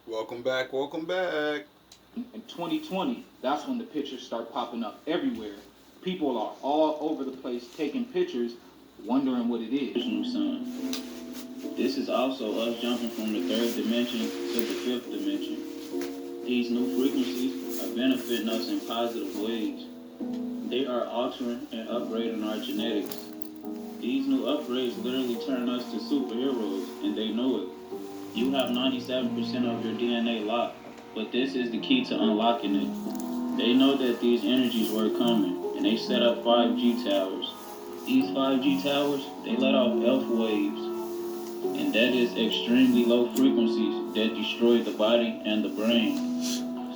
Welcome back, welcome back. In 2020, that's when the pictures start popping up everywhere. People are all over the place taking pictures, wondering what it is. New sun. This is also us jumping from the third dimension to the fifth dimension. These new frequencies are benefiting us in positive ways. They are altering and upgrading our genetics. These new upgrades literally turn us to superheroes, and they know it. You have 97% of your DNA locked, but this is the key to unlocking it. They know that these energies were coming, and they set up 5G towers. These 5G towers, they let off F waves, and that is extremely low frequencies that destroy the body and the brain.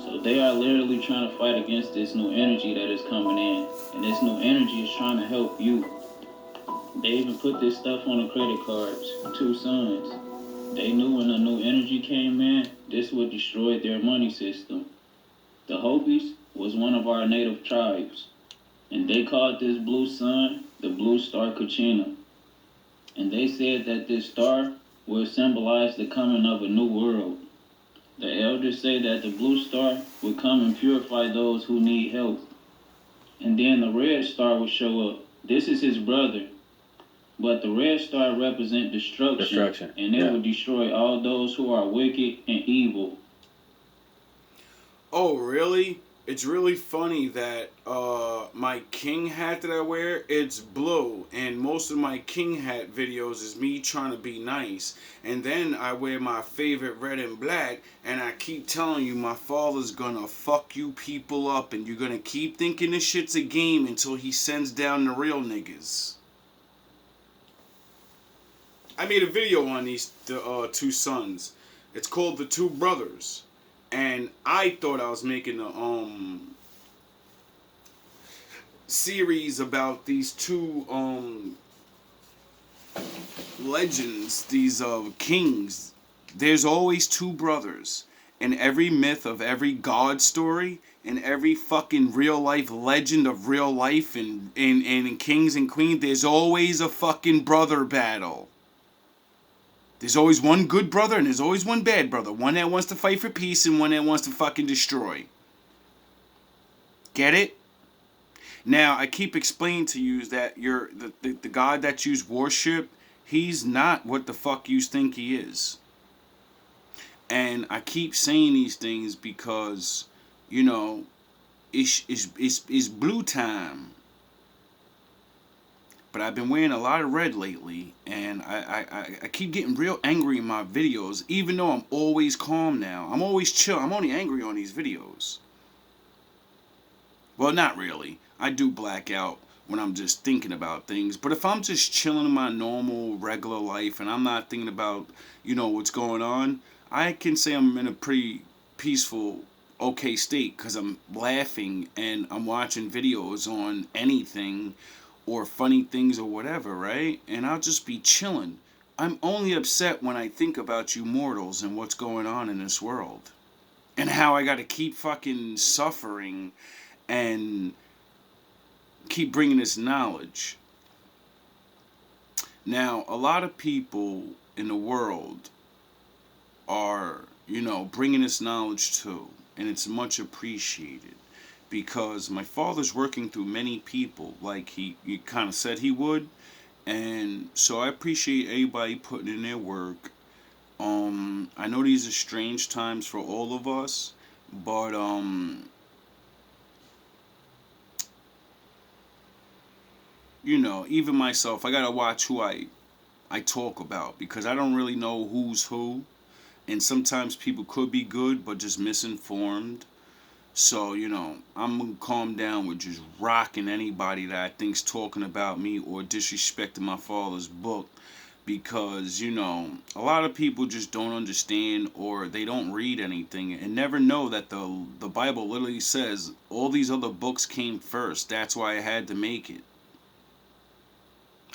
So they are literally trying to fight against this new energy that is coming in, and this new energy is trying to help you. They even put this stuff on the credit cards. Two sons. They knew when a new energy came in, this would destroy their money system. The Hopis was one of our native tribes, and they called this blue sun the blue star Kachina. And they said that this star will symbolize the coming of a new world. The elders say that the blue star would come and purify those who need help. And then the red star would show up. This is his brother. But the red star represents destruction. And it would destroy all those who are wicked and evil. Oh, really? It's really funny that my king hat that I wear, it's blue, and most of my king hat videos is me trying to be nice. And then I wear my favorite red and black, and I keep telling you my father's gonna fuck you people up, and you're gonna keep thinking this shit's a game until he sends down the real niggas. I made a video on these two sons. It's called The Two Brothers. And I thought I was making a series about these two legends, these kings. There's always two brothers in every myth of every god story, in every fucking real life legend of real life, and in kings and queens. There's always a fucking brother battle. There's always one good brother and there's always one bad brother. One that wants to fight for peace and one that wants to fucking destroy. Get it? Now, I keep explaining to you that the God that you worship, he's not what the fuck you think he is. And I keep saying these things because, you know, it's blue time. But I've been wearing a lot of red lately, and I keep getting real angry in my videos, even though I'm always calm now. I'm always chill. I'm only angry on these videos. Well, not really. I do black out when I'm just thinking about things. But if I'm just chilling in my normal, regular life, and I'm not thinking about, what's going on, I can say I'm in a pretty peaceful, okay state because I'm laughing and I'm watching videos on anything or funny things or whatever, right? And I'll just be chilling. I'm only upset when I think about you mortals and what's going on in this world. And how I gotta keep fucking suffering and keep bringing this knowledge. Now, a lot of people in the world are, bringing this knowledge too. And it's much appreciated. Because my father's working through many people like he kind of said he would, and so I appreciate everybody putting in their work. I know these are strange times for all of us, but even myself, I gotta watch who I talk about because I don't really know who's who, and sometimes people could be good but just misinformed. So, I'm going to calm down with just rocking anybody that I think's talking about me or disrespecting my father's book because, a lot of people just don't understand or they don't read anything and never know that the Bible literally says all these other books came first. That's why I had to make it.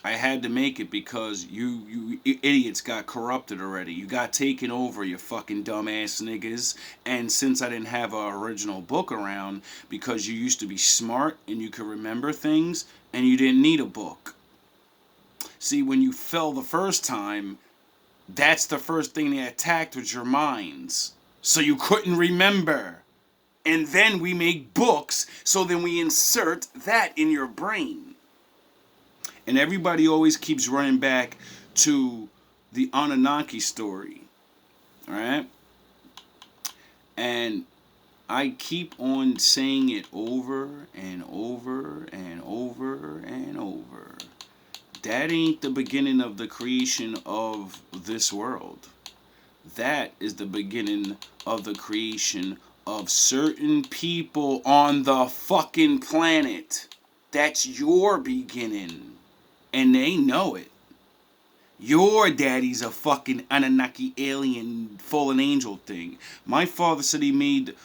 I had to make it because you idiots got corrupted already. You got taken over, you fucking dumbass niggas. And since I didn't have an original book around, because you used to be smart and you could remember things, and you didn't need a book. See, when you fell the first time, that's the first thing they attacked was your minds. So you couldn't remember. And then we make books, so then we insert that in your brain. And everybody always keeps running back to the Anunnaki story. Alright? And I keep on saying it over and over and over and over. That ain't the beginning of the creation of this world. That is the beginning of the creation of certain people on the fucking planet. That's your beginning. And they know it. Your daddy's a fucking Anunnaki alien fallen angel thing. My father said he made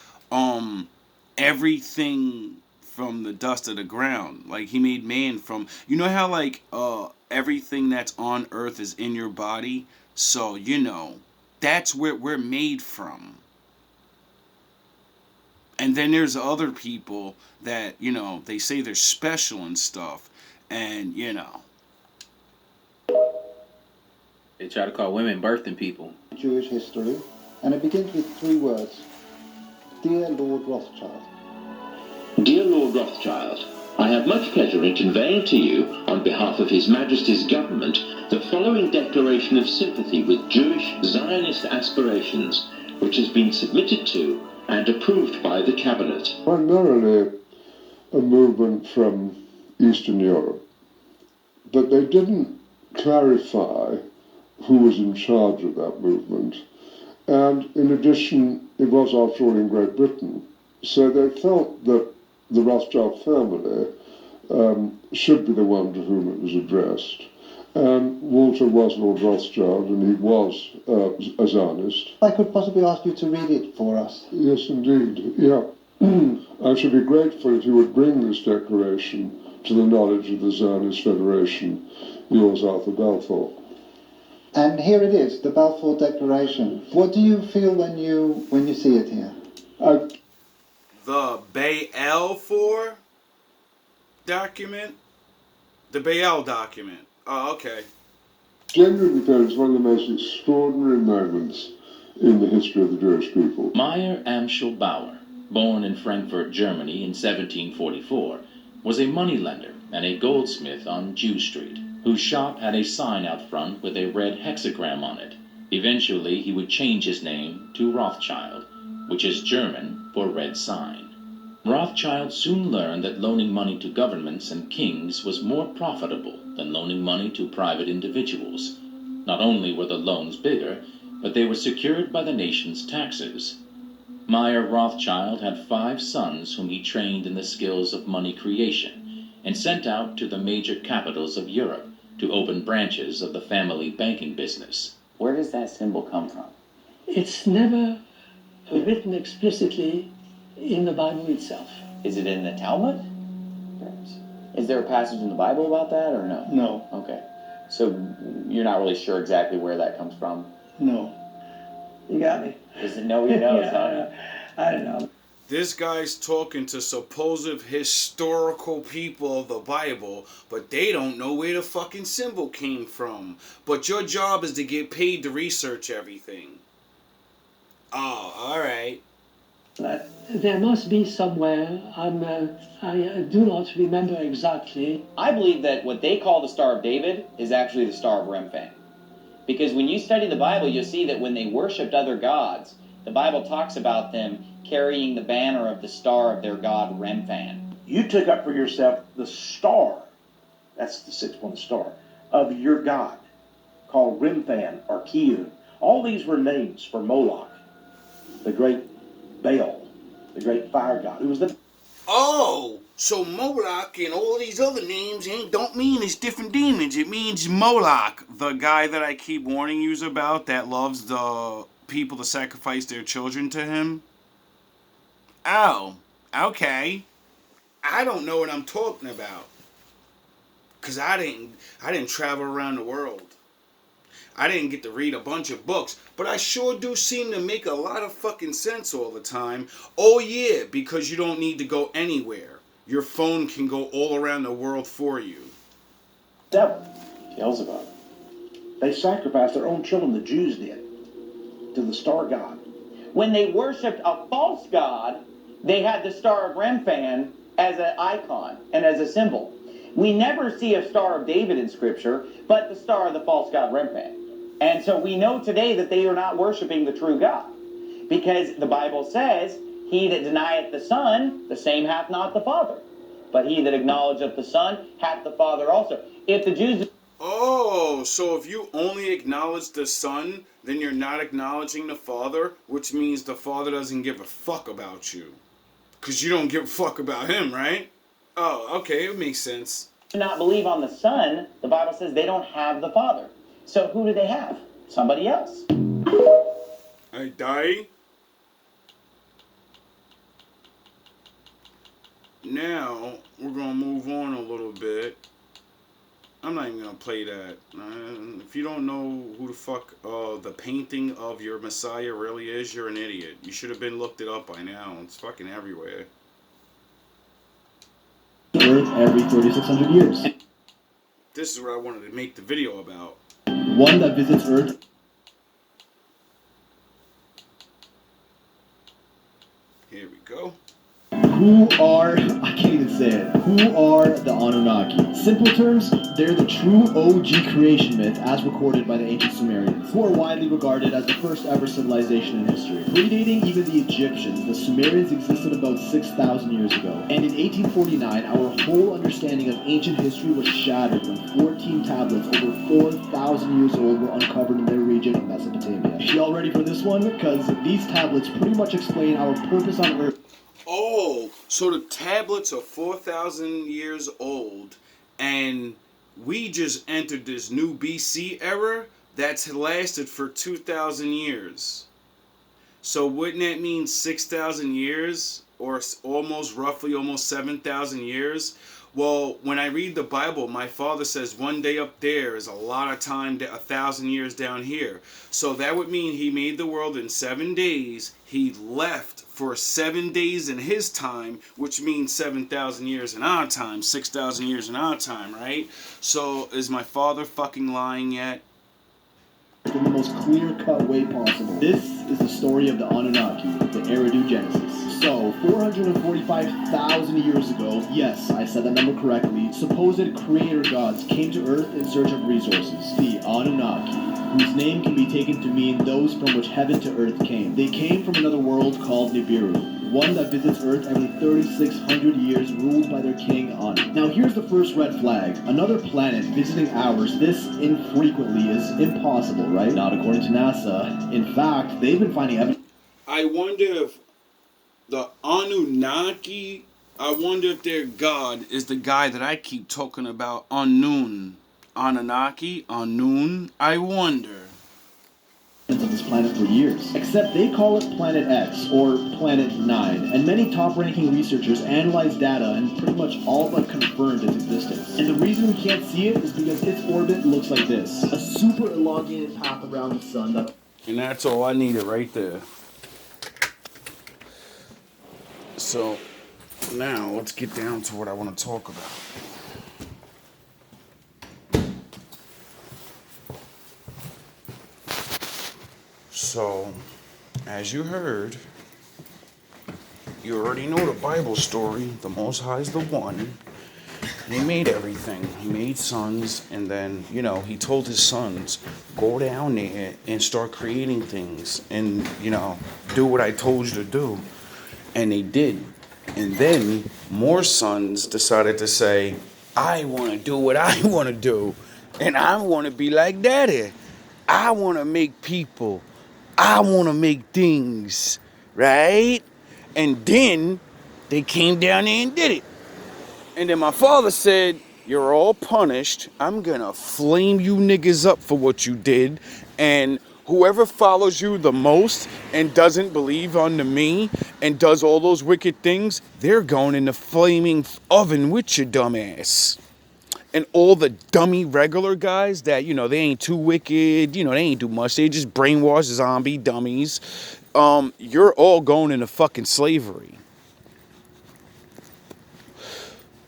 everything from the dust of the ground. Like he made man from, you know how like everything that's on earth is in your body? So, you know, that's where we're made from. And then there's other people that, you know, they say they're special and stuff. And, you know. They try to call women birthing people. Jewish history, and it begins with 3 words. Dear Lord Rothschild. Dear Lord Rothschild, I have much pleasure in conveying to you, on behalf of His Majesty's government, the following declaration of sympathy with Jewish Zionist aspirations, which has been submitted to and approved by the Cabinet. Primarily a movement from Eastern Europe, but they didn't clarify who was in charge of that movement. And in addition, it was after all in Great Britain. So they felt that the Rothschild family should be the one to whom it was addressed. And Walter was Lord Rothschild, and he was a Zionist. I could possibly ask you to read it for us. Yes, indeed. Yeah. I should be grateful if you would bring this declaration to the knowledge of the Zionist Federation. Yours, Arthur Balfour. And here it is, the Balfour Declaration. What do you feel when you see it here? The Balfour document? The Baal document. Oh, okay. Genuinely feel it's one of the most extraordinary moments in the history of the Jewish people. Meyer Amschel Bauer, born in Frankfurt, Germany in 1744, was a moneylender and a goldsmith on Jew Street, whose shop had a sign out front with a red hexagram on it. Eventually, he would change his name to Rothschild, which is German for red sign. Rothschild soon learned that loaning money to governments and kings was more profitable than loaning money to private individuals. Not only were the loans bigger, but they were secured by the nation's taxes. Meyer Rothschild had 5 sons whom he trained in the skills of money creation and sent out to the major capitals of Europe to open branches of the family banking business. Where does that symbol come from? It's never written explicitly in the Bible itself. Is it in the Talmud? Is there a passage in the Bible about that or no? No. Okay. So you're not really sure exactly where that comes from? No. You got me. Does it know he knows? I don't know. This guy's talking to supposed historical people of the Bible, but they don't know where the fucking symbol came from. But your job is to get paid to research everything. Oh, alright. There must be somewhere. I do not remember exactly. I believe that what they call the Star of David is actually the Star of Remphan. Because when you study the Bible, you'll see that when they worshipped other gods, the Bible talks about them carrying the banner of the star of their god Remphan. You took up for yourself the star, that's the 6-point star, of your god, called Remphan or Kiyun. All these were names for Moloch, the great Baal, the great fire god, who was the... Oh, so Moloch and all these other names don't mean it's different demons. It means Moloch, the guy that I keep warning you about that loves the people to sacrifice their children to him. Oh, okay. I don't know what I'm talking about. Cause I didn't travel around the world. I didn't get to read a bunch of books, but I sure do seem to make a lot of fucking sense all the time. Oh yeah, because you don't need to go anywhere. Your phone can go all around the world for you. devil. Beelzebub. They sacrificed their own children, the Jews did, to the star god. When they worshipped a false god, they had the Star of Remphan as an icon and as a symbol. We never see a Star of David in Scripture, but the star of the false god Remphan. And so we know today that they are not worshiping the true God, because the Bible says, he that denieth the Son, the same hath not the Father. But he that acknowledgeth the Son hath the Father also. If the Jews... Oh, so if you only acknowledge the Son, then you're not acknowledging the Father, which means the Father doesn't give a fuck about you. Because you don't give a fuck about him, right? Oh, okay, it makes sense. do not believe on the Son, the Bible says they don't have the Father. So who do they have? Somebody else. I die. Now, we're going to move on a little bit. I'm not even going to play that. If you don't know who the fuck the painting of your Messiah really is, you're an idiot. You should have been looked it up by now. It's fucking everywhere. Earth every 3,600 years. This is what I wanted to make the video about. One that visits Earth. Here we go. Who are, I can't even say it, who are the Anunnaki? Simple terms, they're the true OG creation myth as recorded by the ancient Sumerians, who are widely regarded as the first ever civilization in history. Predating even the Egyptians, the Sumerians existed about 6,000 years ago. And in 1849, our whole understanding of ancient history was shattered when 14 tablets over 4,000 years old were uncovered in their region of Mesopotamia. Y'all ready for this one? Because these tablets pretty much explain our purpose on Earth. Oh, so the tablets are 4,000 years old, and we just entered this new BC era that's lasted for 2,000 years. So wouldn't that mean 6,000 years, or roughly almost 7,000 years? Well, when I read the Bible, my father says one day up there is a lot of time, 1,000 years down here. So that would mean he made the world in 7 days. He left for 7 days in his time, which means 7,000 years in our time, 6,000 years in our time, right? So is my father fucking lying yet? In the most clear-cut way possible. This is the story of the Anunnaki, the Eridu Genesis. So, 445,000 years ago, yes, I said that number correctly, supposed creator gods came to Earth in search of resources. The Anunnaki, whose name can be taken to mean those from which heaven to earth came. They came from another world called Nibiru, one that visits Earth every 3,600 years, ruled by their king Anu. Now here's the first red flag. Another planet visiting ours this infrequently is impossible, right? Not according to NASA. In fact, they've been finding evidence. I wonder if the Anunnaki, I wonder if their god is the guy that I keep talking about, Anun. Anunnaki, Anun, I wonder. Of this planet for years. Except they call it Planet X, or Planet 9, and many top-ranking researchers analyze data and pretty much all but confirmed its existence. And the reason we can't see it is because its orbit looks like this. A super elongated path around the sun that... And that's all I needed right there. So, now let's get down to what I want to talk about. So, as you heard, you already know the Bible story. The Most High is the one. He made everything. He made sons, and then, he told his sons, go down there and start creating things and, do what I told you to do. And they did. And then more sons decided to say, I want to do what I want to do. And I want to be like Daddy. I want to make people. I want to make things, right? And then they came down there and did it. And then my father said, you're all punished. I'm going to flame you niggas up for what you did. And whoever follows you the most and doesn't believe unto me and does all those wicked things, they're going in the flaming oven with your dumb ass. And all the dummy regular guys that, they ain't too wicked, they ain't do much. They just brainwash zombie dummies. You're all going into fucking slavery.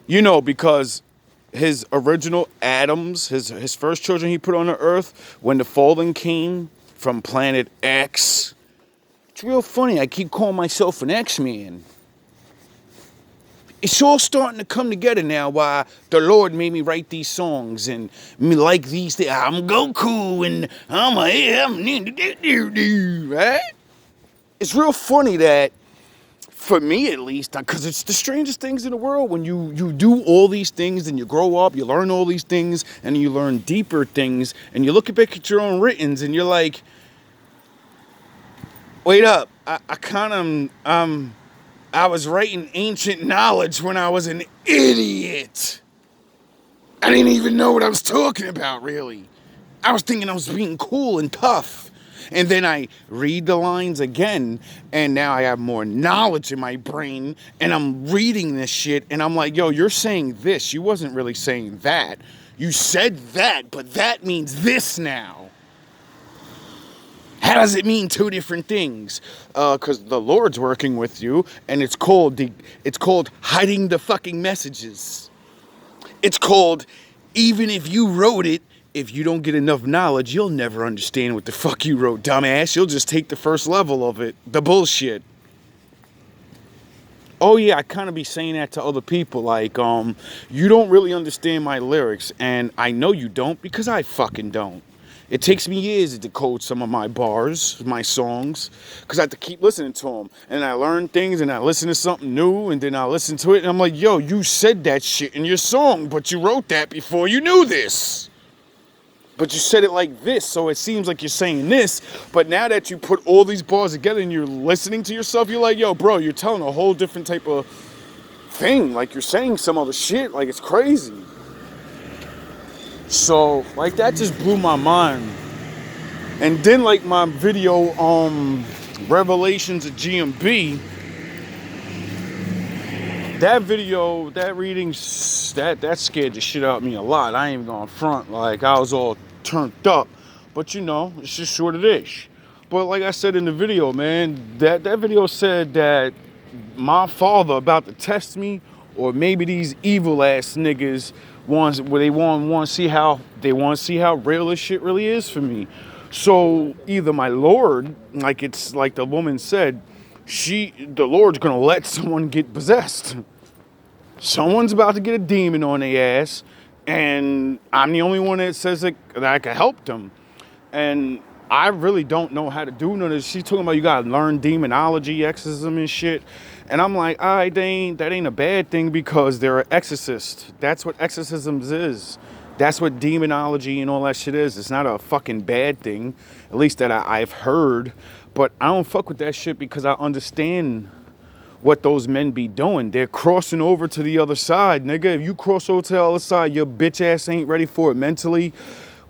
Because his original Adams, his first children he put on the earth, when the fallen came from planet X, It's real funny. I keep calling myself an X-Man. It's all starting to come together now why the Lord made me write these songs and me like these things. I'm Goku and I'm right? It's real funny that, for me at least, because it's the strangest things in the world when you do all these things and you grow up, you learn all these things and you learn deeper things and you look back at your own writings and you're like, wait up, I was writing ancient knowledge when I was an idiot. I didn't even know what I was talking about, really. I was thinking I was being cool and tough. And then I read the lines again, and now I have more knowledge in my brain, and I'm reading this shit, and I'm like, yo, you're saying this. You wasn't really saying that. You said that, but that means this now. How does it mean two different things? Because the Lord's working with you, and it's called hiding the fucking messages. It's called, even if you wrote it, if you don't get enough knowledge, you'll never understand what the fuck you wrote, dumbass. You'll just take the first level of it, the bullshit. Oh yeah, I kind of be saying that to other people, like, you don't really understand my lyrics, and I know you don't because I fucking don't. It takes me years to decode some of my bars, my songs, because I have to keep listening to them. And I learn things, and I listen to something new, and then I listen to it, and I'm like, yo, you said that shit in your song, but you wrote that before you knew this. But you said it like this, so it seems like you're saying this. But now that you put all these bars together and you're listening to yourself, you're like, yo, bro, you're telling a whole different type of thing. Like, you're saying some other shit. Like, it's crazy. So, like, that just blew my mind. And then, like, my video, Revelations of GMB, that video, that reading, that scared the shit out of me a lot. I ain't even gonna front. Like, I was all turned up. But, you know, it's just what it is. But like I said in the video, man, that video said that my father about to test me, or maybe these evil ass niggas want to see how real this shit really is for me. So either my Lord, like it's like the woman said, the Lord's gonna let someone get possessed. Someone's about to get a demon on their ass, and I'm the only one that says that I can help them. And I really don't know how to do none of this. She's talking about you gotta learn demonology, exorcism and shit. And I'm like, all right, that ain't a bad thing because they're an exorcist. That's what exorcisms is. That's what demonology and all that shit is. It's not a fucking bad thing, at least that I've heard. But I don't fuck with that shit because I understand what those men be doing. They're crossing over to the other side, nigga. If you cross over to the other side, your bitch ass ain't ready for it mentally.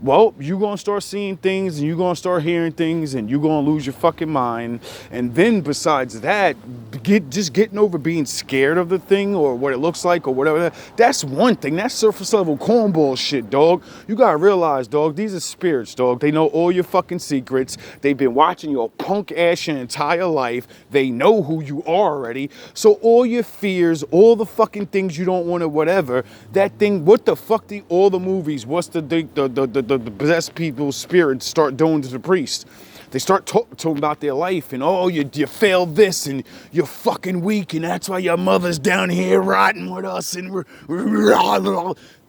Well, you're going to start seeing things and you're going to start hearing things and you're going to lose your fucking mind. And then besides that, just getting over being scared of the thing or what it looks like or whatever, that's one thing. That's surface level cornball shit, dog. You got to realize, dog, these are spirits, dog. They know all your fucking secrets. They've been watching your punk ass your entire life. They know who you are already. So all your fears, all the fucking things you don't want to whatever, that thing, what the fuck all the movies, what's the possessed people's spirits start doing to the priest? They start talking about their life and, oh, you failed this and you're fucking weak and that's why your mother's down here rotting with us and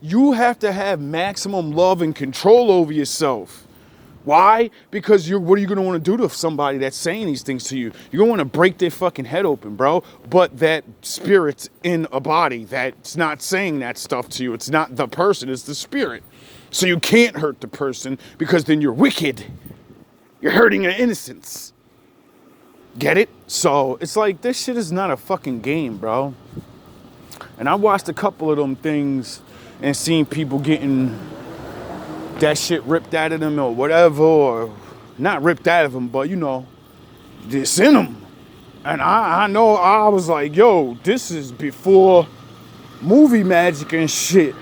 you have to have maximum love and control over yourself. Why? Because what are you going to want to do to somebody that's saying these things to you? You're going to want to break their fucking head open, bro. But that spirit's in a body that's not saying that stuff to you. It's not the person, it's the spirit. So you can't hurt the person because then you're wicked. You're hurting your innocence. Get it? So it's like, this shit is not a fucking game, bro. And I watched a couple of them things and seen people getting that shit ripped out of them or whatever, or not ripped out of them, but you know, this in them. And I know I was like, yo, this is before movie magic and shit.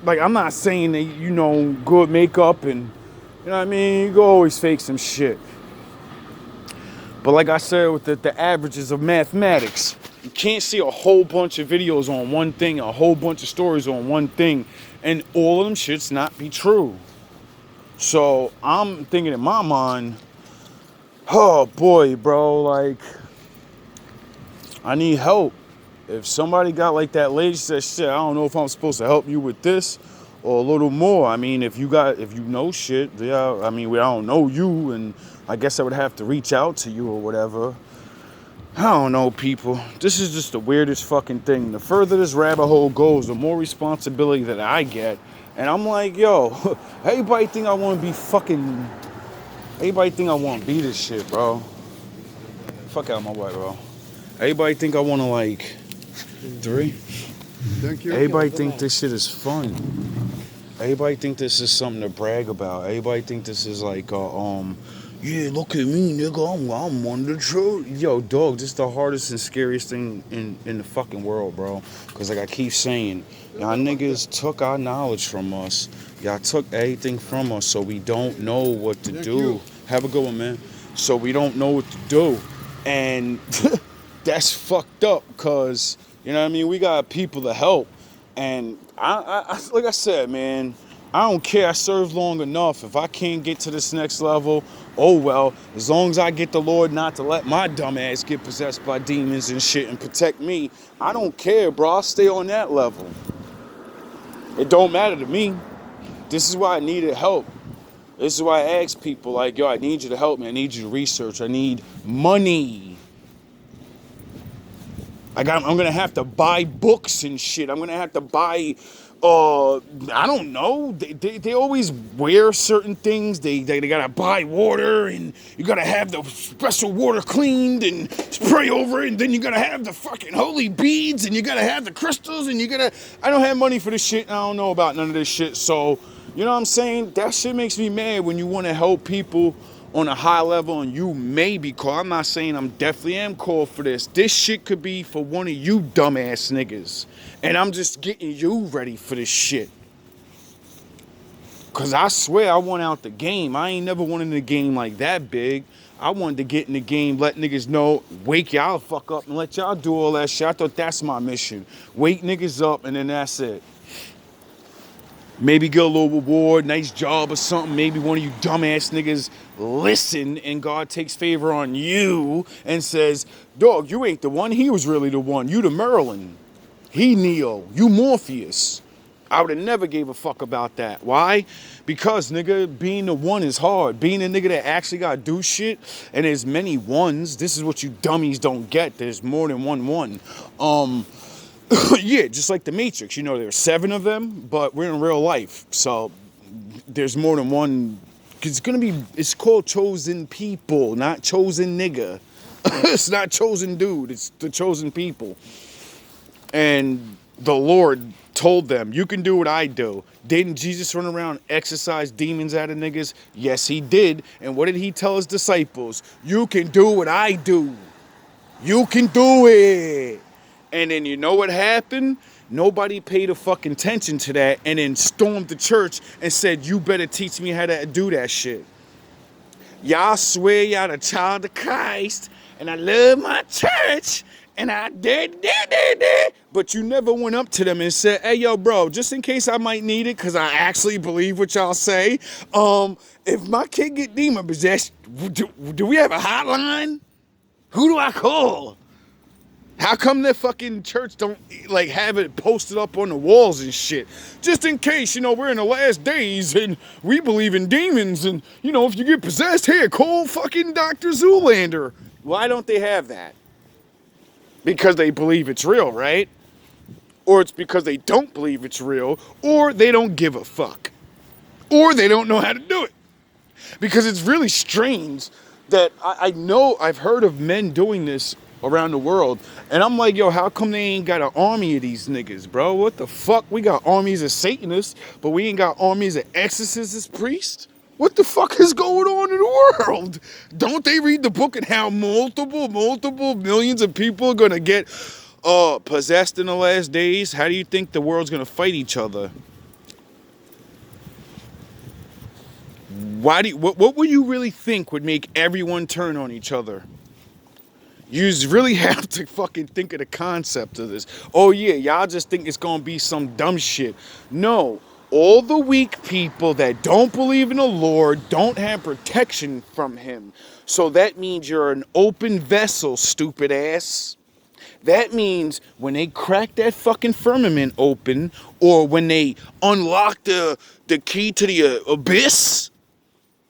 Like, I'm not saying that, you know, good makeup and, you know what I mean? You can always fake some shit. But like I said, with the averages of mathematics, you can't see a whole bunch of videos on one thing, a whole bunch of stories on one thing, and all of them shits not be true. So I'm thinking in my mind, Oh boy, bro, like I need help. If somebody got like that lady said, shit, I don't know if I'm supposed to help you with this or a little more. I mean, if you know shit, yeah, I mean, I don't know you, and I guess I would have to reach out to you or whatever. I don't know, people. This is just the weirdest fucking thing. The further this rabbit hole goes, the more responsibility that I get. And I'm like, yo, everybody think I want to be fucking... Everybody think I want to be this shit, bro. Fuck out my way, bro. Everybody think I want to, like... 3? Thank you. Everybody think this shit is fun. Everybody think this is something to brag about. Everybody think this is like, yeah, look at me, nigga. I'm one of the truth. Yo, dog, this is the hardest and scariest thing in the fucking world, bro. Because like I keep saying, y'all niggas took our knowledge from us. Y'all took everything from us, so we don't know what to do. Have a good one, man. So we don't know what to do. And that's fucked up because, you know what I mean? We got people to help. And I like I said, man, I don't care. I served long enough. If I can't get to this next level, oh well. As long as I get the Lord not to let my dumb ass get possessed by demons and shit and protect me, I don't care, bro. I'll stay on that level. It don't matter to me. This is why I needed help. This is why I ask people, like, yo, I need you to help me. I need you to research. I need money. I'm going to have to buy books and shit. I'm going to have to buy, I don't know. They always wear certain things. They got to buy water, and you got to have the special water cleaned and spray over it. And then you got to have the fucking holy beads, and you got to have the crystals, and I don't have money for this shit. And I don't know about none of this shit. So, you know what I'm saying? That shit makes me mad when you want to help people on a high level and you may be called. I'm not saying I'm definitely am called for this. This shit could be for one of you dumbass niggas. And I'm just getting you ready for this shit. Cause I swear I want out the game. I ain't never wanted the game like that big. I wanted to get in the game, let niggas know, wake y'all fuck up and let y'all do all that shit. I thought that's my mission. Wake niggas up and then that's it. Maybe get a little reward, nice job or something. Maybe one of you dumbass niggas listen and God takes favor on you and says, dog, you ain't the one. He was really the one. You the Merlin. He Neo. You Morpheus. I would have never gave a fuck about that. Why? Because, nigga, being the one is hard. Being a nigga that actually got to do shit, and there's many ones. This is what you dummies don't get. There's more than one. Yeah, just like the Matrix. You know, there's 7 of them, but we're in real life. So there's more than one. It's called chosen people, not chosen nigga. It's not chosen dude. It's the chosen people. And the Lord told them, you can do what I do. Didn't Jesus run around exorcise demons out of niggas? Yes, he did. And what did he tell his disciples? You can do what I do. You can do it. And then you know what happened? Nobody paid a fucking attention to that and then stormed the church and said, you better teach me how to do that shit. Y'all swear y'all the child of Christ and I love my church and I did. But you never went up to them and said, hey, yo, bro, just in case I might need it because I actually believe what y'all say. If my kid get demon possessed, do we have a hotline? Who do I call? How come their fucking church don't like have it posted up on the walls and shit? Just in case, you know, we're in the last days and we believe in demons and, you know, if you get possessed, here, call fucking Dr. Zoolander. Why don't they have that? Because they believe it's real, right? Or it's because they don't believe it's real, or they don't give a fuck. Or they don't know how to do it. Because it's really strange that I know I've heard of men doing this around the world, and I'm like, yo, how come they ain't got an army of these niggas, bro? What the fuck? We got armies of Satanists, but we ain't got armies of exorcists, priests? What the fuck is going on in the world? Don't they read the book and how multiple millions of people are gonna get possessed in the last days? How do you think the world's gonna fight each other? What would you really think would make everyone turn on each other? You really have to fucking think of the concept of this. Oh yeah, y'all just think it's gonna be some dumb shit. No, all the weak people that don't believe in the Lord don't have protection from him. So that means you're an open vessel, stupid ass. That means when they crack that fucking firmament open, or when they unlock the key to the abyss,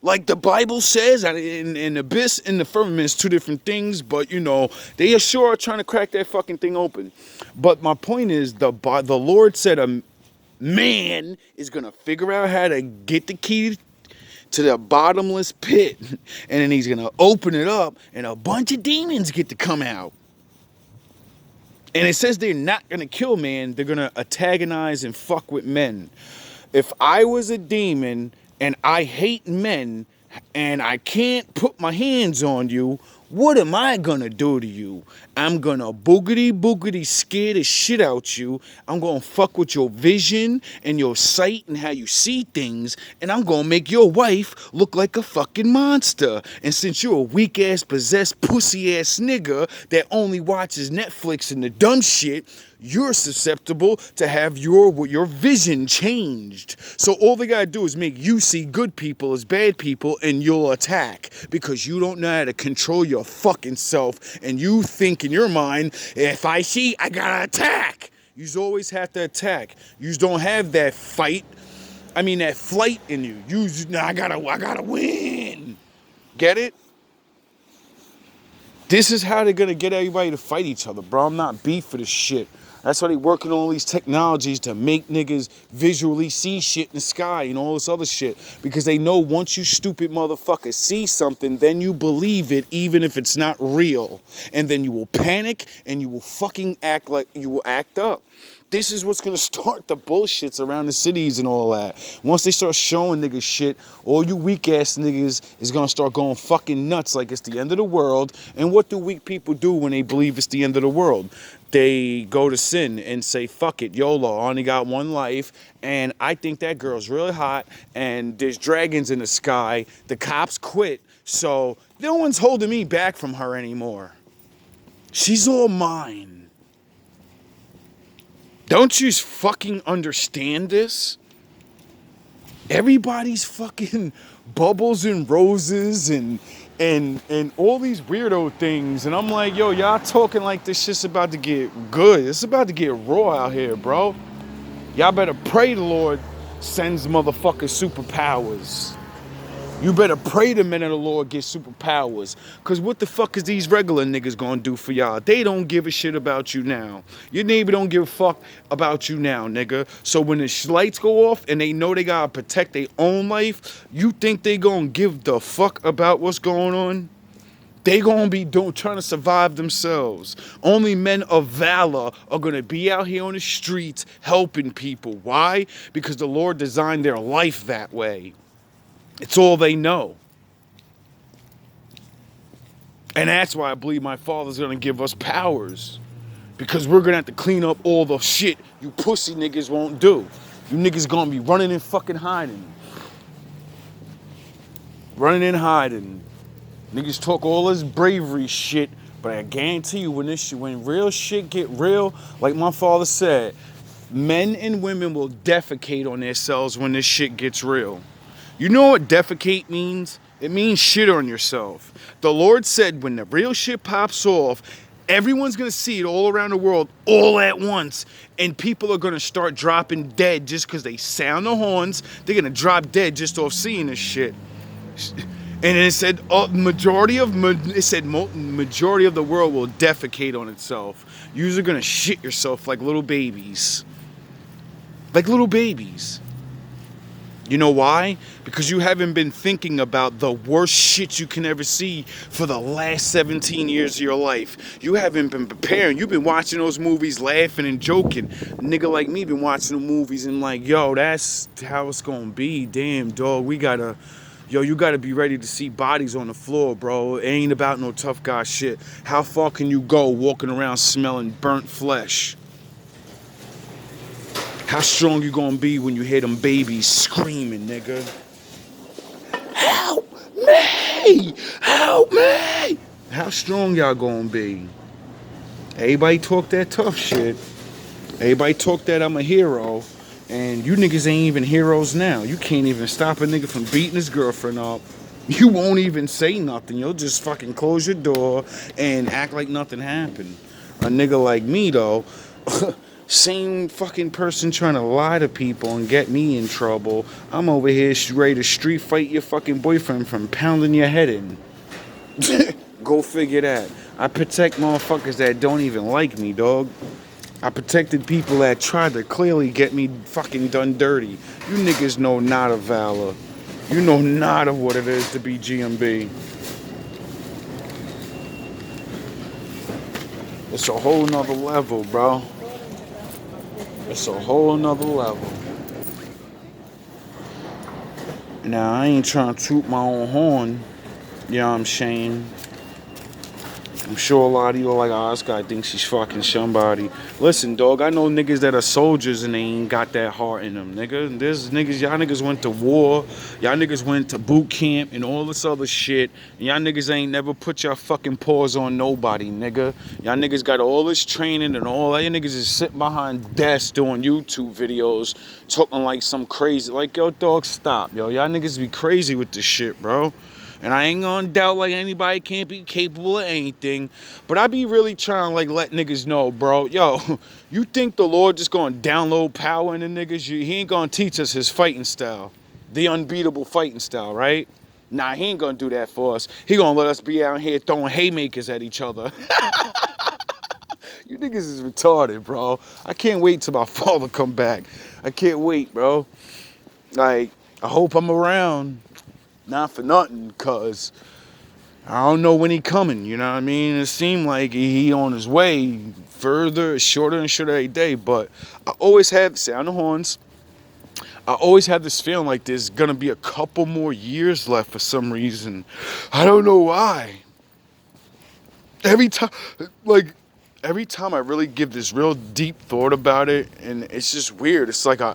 like the Bible says, and abyss and the firmament is two different things, but you know, they are sure trying to crack that fucking thing open. But my point is, the Lord said a man is gonna figure out how to get the key to the bottomless pit, and then he's gonna open it up, and a bunch of demons get to come out. And it says they're not going to kill man. They're going to antagonize and fuck with men. If I was a demon and I hate men and I can't put my hands on you, what am I going to do to you? I'm going to boogity scare the shit out you. I'm going to fuck with your vision and your sight and how you see things. And I'm going to make your wife look like a fucking monster. And since you're a weak-ass, possessed, pussy-ass nigga that only watches Netflix and the dumb shit, you're susceptible to have your vision changed. So all they gotta do is make you see good people as bad people, and you'll attack because you don't know how to control your fucking self, and you think in your mind, if I see, I gotta attack. You always have to attack. You don't have that flight in you. I gotta win. Get it? This is how they're gonna get everybody to fight each other, bro. I'm not beef for this shit. That's why they working on all these technologies to make niggas visually see shit in the sky and all this other shit. Because they know once you stupid motherfuckers see something, then you believe it even if it's not real. And then you will panic and you will fucking act like you will act up. This is what's gonna start the bullshits around the cities and all that. Once they start showing niggas shit, all you weak ass niggas is gonna start going fucking nuts like it's the end of the world. And what do weak people do when they believe it's the end of the world? They go to sin and say, fuck it, YOLO, I only got one life, and I think that girl's really hot, and there's dragons in the sky, the cops quit, so no one's holding me back from her anymore. She's all mine. Don't you fucking understand this? Everybody's fucking bubbles and roses and all these weirdo things, and I'm like, yo, y'all talking like this shit's about to get good. It's about to get raw out here, bro. Y'all better pray the Lord sends motherfuckers superpowers. You better pray the men of the Lord get superpowers. Because what the fuck is these regular niggas gonna do for y'all? They don't give a shit about you now. Your neighbor don't give a fuck about you now, nigga. So when the lights go off and they know they gotta protect their own life, you think they gonna give the fuck about what's going on? They gonna be trying to survive themselves. Only men of valor are gonna be out here on the streets helping people. Why? Because the Lord designed their life that way. It's all they know. And that's why I believe my Father's gonna give us powers. Because we're gonna have to clean up all the shit you pussy niggas won't do. You niggas gonna be running and fucking hiding. Running and hiding. Niggas talk all this bravery shit, but I guarantee you when real shit get real, like my father said, men and women will defecate on themselves when this shit gets real. You know what defecate means? It means shit on yourself. The Lord said when the real shit pops off, everyone's going to see it all around the world all at once. And people are going to start dropping dead just because they sound the horns. They're going to drop dead just off seeing this shit. And it said majority of the world will defecate on itself. You're going to shit yourself like little babies. Like little babies. You know why? Because you haven't been thinking about the worst shit you can ever see for the last 17 years of your life. You haven't been preparing. You've been watching those movies laughing and joking. A nigga like me been watching the movies and like, yo, that's how it's gonna be. Damn, dog, you gotta be ready to see bodies on the floor, bro. It ain't about no tough guy shit. How far can you go walking around smelling burnt flesh? How strong you gonna be when you hear them babies screaming, nigga? Help me! Help me! How strong y'all gonna be? Everybody talk that tough shit. Everybody talk that I'm a hero. And you niggas ain't even heroes now. You can't even stop a nigga from beating his girlfriend up. You won't even say nothing. You'll just fucking close your door and act like nothing happened. A nigga like me, though, same fucking person trying to lie to people and get me in trouble. I'm over here ready to street fight your fucking boyfriend from pounding your head in. Go figure that. I protect motherfuckers that don't even like me, dog. I protected people that tried to clearly get me fucking done dirty. You niggas know not of valor. You know not of what it is to be GMB. It's a whole nother level, bro. It's a whole nother level. Now, I ain't trying to toot my own horn. You know what I'm saying? I'm sure a lot of you are like, oh, this guy thinks he's fucking somebody. Listen, dog, I know niggas that are soldiers and they ain't got that heart in them, nigga. There's niggas, y'all niggas went to war, y'all niggas went to boot camp and all this other shit, and y'all niggas ain't never put your fucking paws on nobody, nigga. Y'all niggas got all this training and all that. Y'all niggas is sitting behind desks doing YouTube videos, talking like some crazy, like, yo, dog, stop, yo. Y'all niggas be crazy with this shit, bro. And I ain't gonna doubt like anybody can't be capable of anything. But I be really trying to like let niggas know, bro. Yo, you think the Lord just gonna download power in the niggas? He ain't gonna teach us his fighting style. The unbeatable fighting style, right? Nah, he ain't gonna do that for us. He gonna let us be out here throwing haymakers at each other. You niggas is retarded, bro. I can't wait till my father come back. I can't wait, bro. Like, I hope I'm around. Not for nothing, cause I don't know when he coming, you know what I mean? It seemed like he on his way further, shorter and shorter every day, but I always have, sound the horns, I always have this feeling like there's gonna be a couple more years left for some reason. I don't know why. Every time I really give this real deep thought about it, and it's just weird. It's like I